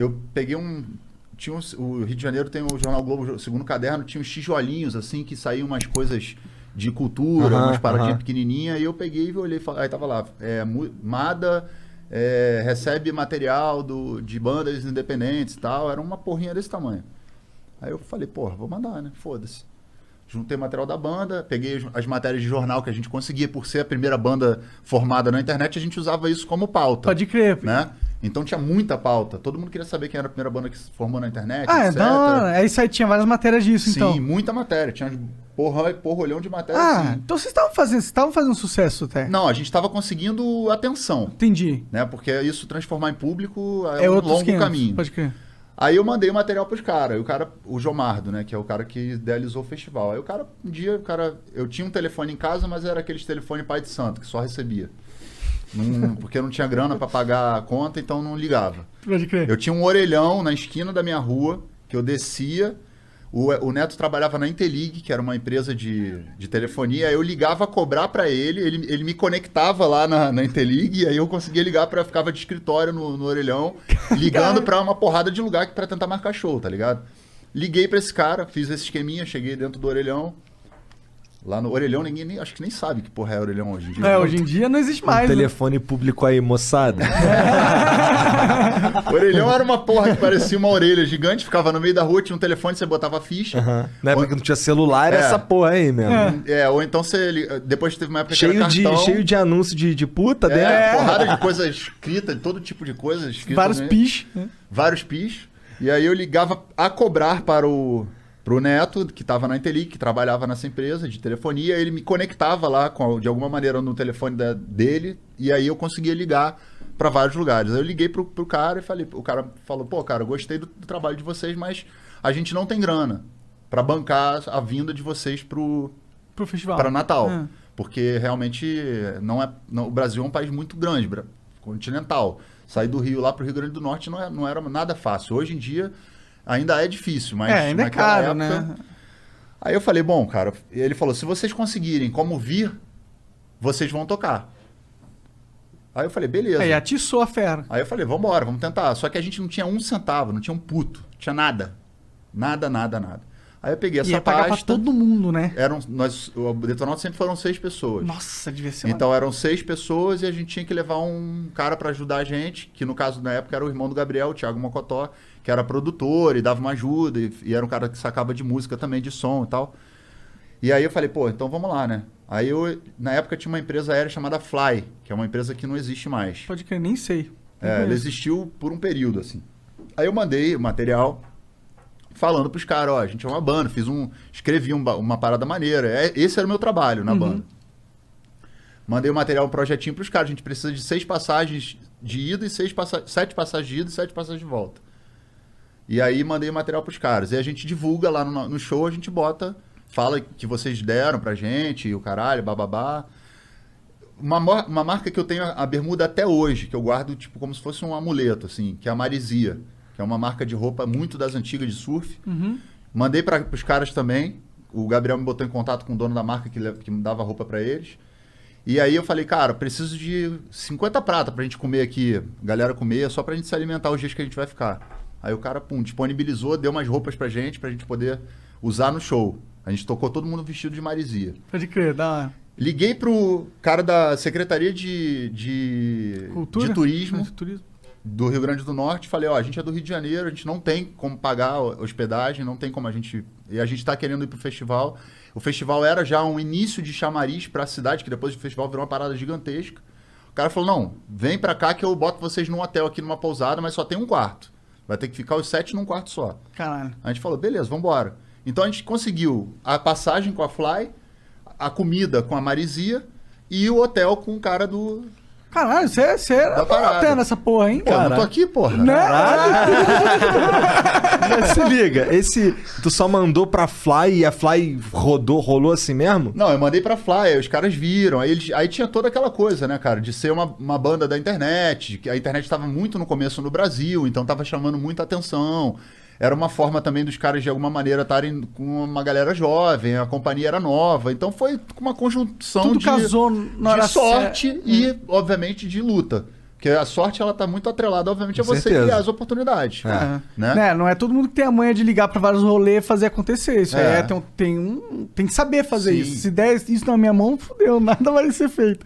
Eu peguei o Rio de Janeiro tem o Jornal Globo, o segundo caderno, tinha uns tijolinhos, assim, que saíam umas coisas de cultura, umas paradinhas pequenininhas, e eu peguei e olhei, aí tava lá, Mada recebe material de bandas independentes e tal, era uma porrinha desse tamanho. Aí eu falei, porra, vou mandar, né? Foda-se. Juntei material da banda, peguei as matérias de jornal que a gente conseguia, por ser a primeira banda formada na internet, a gente usava isso como pauta. Pode crer. Né? Então tinha muita pauta. Todo mundo queria saber quem era a primeira banda que se formou na internet, etc. É isso aí, tinha várias matérias disso, então. Sim, muita matéria. Tinha porrolhão de matéria. Então vocês estavam fazendo sucesso até. Não, a gente estava conseguindo atenção. Entendi. Né? Porque isso transformar em público é um longo 500, caminho. Pode crer. Aí eu mandei o material pros caras. O Jomardo, né? Que é o cara que idealizou o festival. Aí eu tinha um telefone em casa, mas era aqueles telefone pai de santo, que só recebia. Porque eu não tinha grana para pagar a conta, então não ligava. Pode crer. Eu tinha um orelhão na esquina da minha rua, que eu descia. O Neto trabalhava na Intelig, que era uma empresa de telefonia. Aí eu ligava a cobrar para ele me conectava lá na Intelig, e aí eu conseguia ligar ficava de escritório no orelhão, ligando para uma porrada de lugar para tentar marcar show, tá ligado? Liguei para esse cara, fiz esse esqueminha, cheguei dentro do orelhão. Lá no orelhão, acho que nem sabe que porra é orelhão hoje em dia. Hoje em dia não existe mais. Telefone público aí, moçada. O orelhão era uma porra que parecia uma orelha gigante, ficava no meio da rua, tinha um telefone, você botava a ficha. Na época que não tinha celular, era essa porra aí mesmo. Ou então depois teve uma época que era cartão. Cheio de anúncio de puta dentro. Porrada de coisa escrita, todo tipo de coisa escrita. Vários pis. Vários pis. E aí eu ligava a cobrar pro Neto, que estava na Intelig, que trabalhava nessa empresa de telefonia, ele me conectava lá de alguma maneira no telefone dele, e aí eu conseguia ligar para vários lugares. Aí eu liguei pro cara e falei, o cara falou, pô, cara, eu gostei do trabalho de vocês, mas a gente não tem grana para bancar a vinda de vocês pro festival, para Natal, porque realmente o Brasil é um país muito grande, continental. Sair do Rio lá pro Rio Grande do Norte não era nada fácil. Hoje em dia ainda é difícil, mas ainda é caro, né? Aí eu falei, bom, cara, ele falou, se vocês conseguirem como vir, vocês vão tocar. Aí eu falei, beleza. Aí atiçou a fera. Aí eu falei, vambora, vamos tentar. Só que a gente não tinha um centavo, não tinha um puto, não tinha nada. Nada. Aí eu peguei essa pagar pasta. pra todo mundo, né? O Detonautas sempre foram 6 pessoas. Nossa, devia ser Então eram 6 pessoas e a gente tinha que levar um cara pra ajudar a gente, que no caso na época era o irmão do Gabriel, o Thiago Mocotó, que era produtor e dava uma ajuda, e era um cara que sacava de música também, de som e tal. E aí eu falei, pô, então vamos lá, né? Aí na época tinha uma empresa aérea chamada Fly, que é uma empresa que não existe mais. Pode crer, nem sei. Ela existiu por um período, assim. Aí eu mandei o material falando pros caras, a gente é uma banda, escrevi uma parada maneira. Esse era o meu trabalho na banda. Mandei o material, um projetinho pros caras, a gente precisa de 6 passagens de ida e 7 passagens de ida e 7 passagens de volta. E aí mandei o material pros caras. E a gente divulga lá no show, a gente fala que vocês deram pra gente, e o caralho, bababá. Uma marca que eu tenho a bermuda até hoje, que eu guardo tipo como se fosse um amuleto, assim, que é a Marisia, que é uma marca de roupa muito das antigas de surf. Mandei pros caras também. O Gabriel me botou em contato com o dono da marca que me dava roupa pra eles. E aí eu falei, cara, preciso de 50 prata pra gente comer aqui, galera comer, só pra gente se alimentar os dias que a gente vai ficar. Aí o cara, disponibilizou, deu umas roupas pra gente poder usar no show. A gente tocou todo mundo vestido de Marisia. Pode crer, dá. Liguei pro cara da Secretaria de Turismo do Rio Grande do Norte. Falei, a gente é do Rio de Janeiro, a gente não tem como pagar hospedagem, não tem como e a gente tá querendo ir pro festival. O festival era já um início de chamariz pra cidade, que depois do festival virou uma parada gigantesca. O cara falou, não, vem pra cá que eu boto vocês num hotel aqui, numa pousada, mas só tem um quarto. Vai ter que ficar os 7 num quarto só. Caralho. A gente falou, beleza, vambora. Então a gente conseguiu a passagem com a Fly, a comida com a Marisia e o hotel com o cara do... Caralho, você era até nessa porra, hein? Pô, eu não tô aqui, porra. Mas se liga, tu só mandou pra Fly e a Fly rolou assim mesmo? Não, eu mandei pra Fly, aí os caras viram, aí tinha toda aquela coisa, né, cara, de ser uma banda da internet, que a internet tava muito no começo no Brasil, então tava chamando muita atenção. Era uma forma também dos caras, de alguma maneira, estarem com uma galera jovem, a companhia era nova. Então foi uma conjunção tudo casou na hora de sorte e, obviamente, de luta. Porque a sorte, ela tá muito atrelada, obviamente, a Com você certeza. criar as oportunidades. Né? Não é todo mundo que tem a manha de ligar pra vários rolês e fazer acontecer. Isso tem que saber fazer Sim. isso. Se der isso na minha mão, fudeu, nada vai ser feito.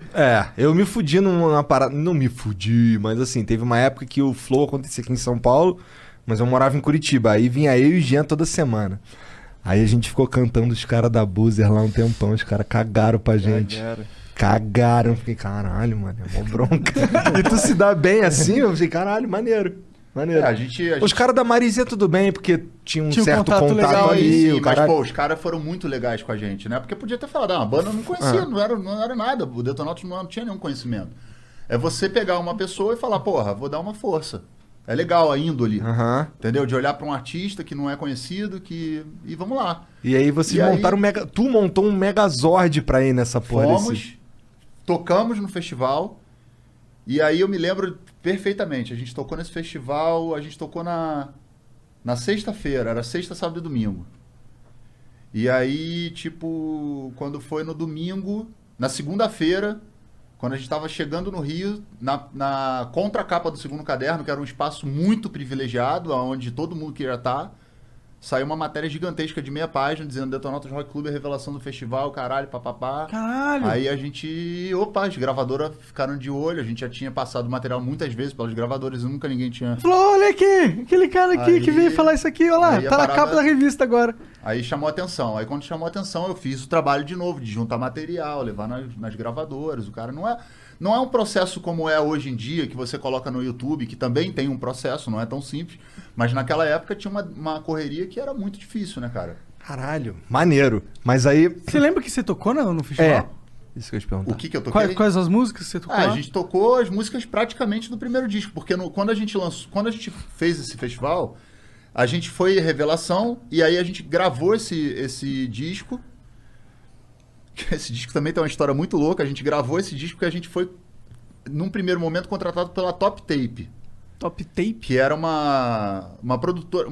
Eu me fudi numa parada. Não me fudi, mas assim, teve uma época que o Flow acontecia aqui em São Paulo, mas eu morava em Curitiba. Aí vinha eu e o Jean toda semana. Aí a gente ficou cantando os caras da Boozer lá um tempão. Os caras cagaram pra gente. Cagaram. Fiquei, caralho, mano, é mó bronca. E tu se dá bem assim? Eu fiquei, caralho, maneiro. Maneiro. Os caras da Marizia tudo bem, porque tinha um certo contato legal ali. Sim, mas, pô, os caras foram muito legais com a gente, né? Porque podia ter falado, a banda eu não conhecia, não era nada. O Detonautas não tinha nenhum conhecimento. É você pegar uma pessoa e falar, porra, vou dar uma força. É legal a índole, entendeu? De olhar pra um artista que não é conhecido, e vamos lá. E aí vocês montaram Tu montou um Megazord pra ir nessa porra. Tocamos no festival, e aí eu me lembro perfeitamente. A gente tocou nesse festival, a gente tocou na sexta-feira, era sexta, sábado e domingo. E aí, tipo, quando foi no domingo, na segunda-feira, quando a gente estava chegando no Rio, na contracapa do segundo caderno, que era um espaço muito privilegiado, onde todo mundo queria estar, saiu uma matéria gigantesca de meia página, dizendo Detonautas Rock Club, a revelação do festival, caralho, papapá. Caralho! Aí a gente... as gravadoras ficaram de olho, a gente já tinha passado o material muitas vezes pelas gravadoras e nunca ninguém tinha... Falou, olha aqui, aquele cara aqui que veio falar isso aqui, olha lá, tá na capa da revista agora. Aí chamou atenção. Aí quando chamou atenção, eu fiz o trabalho de novo, de juntar material, levar nas gravadoras. O cara não é um processo como é hoje em dia, que você coloca no YouTube, que também tem um processo, não é tão simples. Mas naquela época tinha uma correria que era muito difícil, né, cara? Caralho, maneiro. Mas aí... Você lembra que você tocou no festival? Isso que eu ia te perguntar. O que eu toquei? Quais as músicas que você tocou? A gente tocou as músicas praticamente do primeiro disco, porque quando a gente fez esse festival, a gente foi revelação, e aí a gente gravou esse disco. Esse disco também tem uma história muito louca. A gente gravou esse disco porque a gente foi, num primeiro momento, contratado pela Top Tape. Top Tape? Que era uma produtora,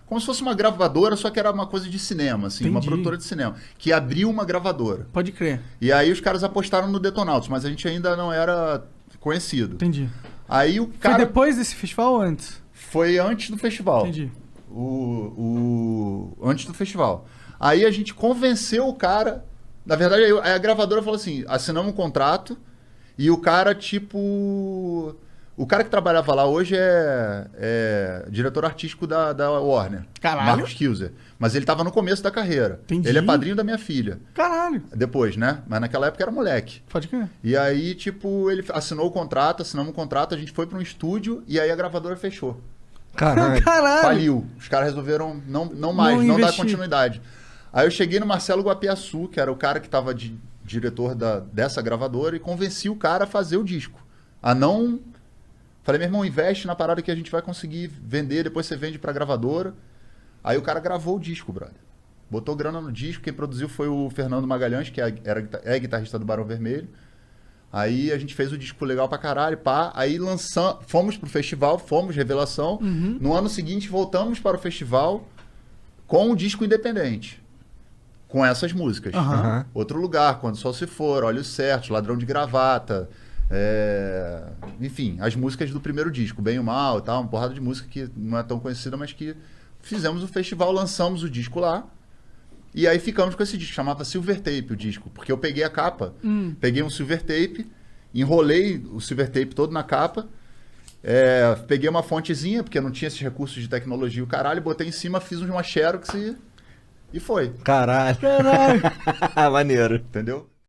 como se fosse uma gravadora, só que era uma coisa de cinema, assim, uma produtora de cinema, que abriu uma gravadora. Pode crer. E aí os caras apostaram no Detonautas, mas a gente ainda não era conhecido. Entendi. Aí o cara... Foi depois desse festival ou antes? Foi antes do festival. Entendi. Antes do festival. Aí a gente convenceu o cara... Na verdade, a gravadora falou assim, assinamos um contrato, e o cara, tipo... O cara que trabalhava lá hoje é diretor artístico da Warner. Caralho. Marcos Kilzer. Mas ele tava no começo da carreira. Entendi. Ele é padrinho da minha filha. Caralho. Depois, né? Mas naquela época era moleque. Pode crer. E aí, tipo, ele assinou o contrato, assinamos um contrato, a gente foi para um estúdio e aí a gravadora fechou. Caralho. Faliu. Os caras resolveram não dar continuidade. Aí eu cheguei no Marcelo Guapiaçu, que era o cara que tava de diretor dessa gravadora, e convenci o cara a fazer o disco. Falei, meu irmão, investe na parada que a gente vai conseguir vender, depois você vende pra gravadora. Aí o cara gravou o disco, brother. Botou grana no disco, quem produziu foi o Fernando Magalhães, que é guitarrista do Barão Vermelho. Aí a gente fez o disco legal pra caralho, pá. Aí fomos pro festival, fomos revelação. No ano seguinte voltamos para o festival com um disco independente. Com essas músicas. Outro Lugar, Quando o Sol Se For, Olhos Certos, Ladrão de Gravata... enfim, as músicas do primeiro disco, Bem ou Mal e tal, uma porrada de música que não é tão conhecida, mas que fizemos o festival, lançamos o disco lá, e aí ficamos com esse disco, chamava Silver Tape o disco, porque eu peguei a capa, peguei um Silver Tape, enrolei o Silver Tape todo na capa, peguei uma fontezinha, porque não tinha esses recursos de tecnologia, o caralho, botei em cima, fiz uma xerox e foi. Caralho. Maneiro. Entendeu?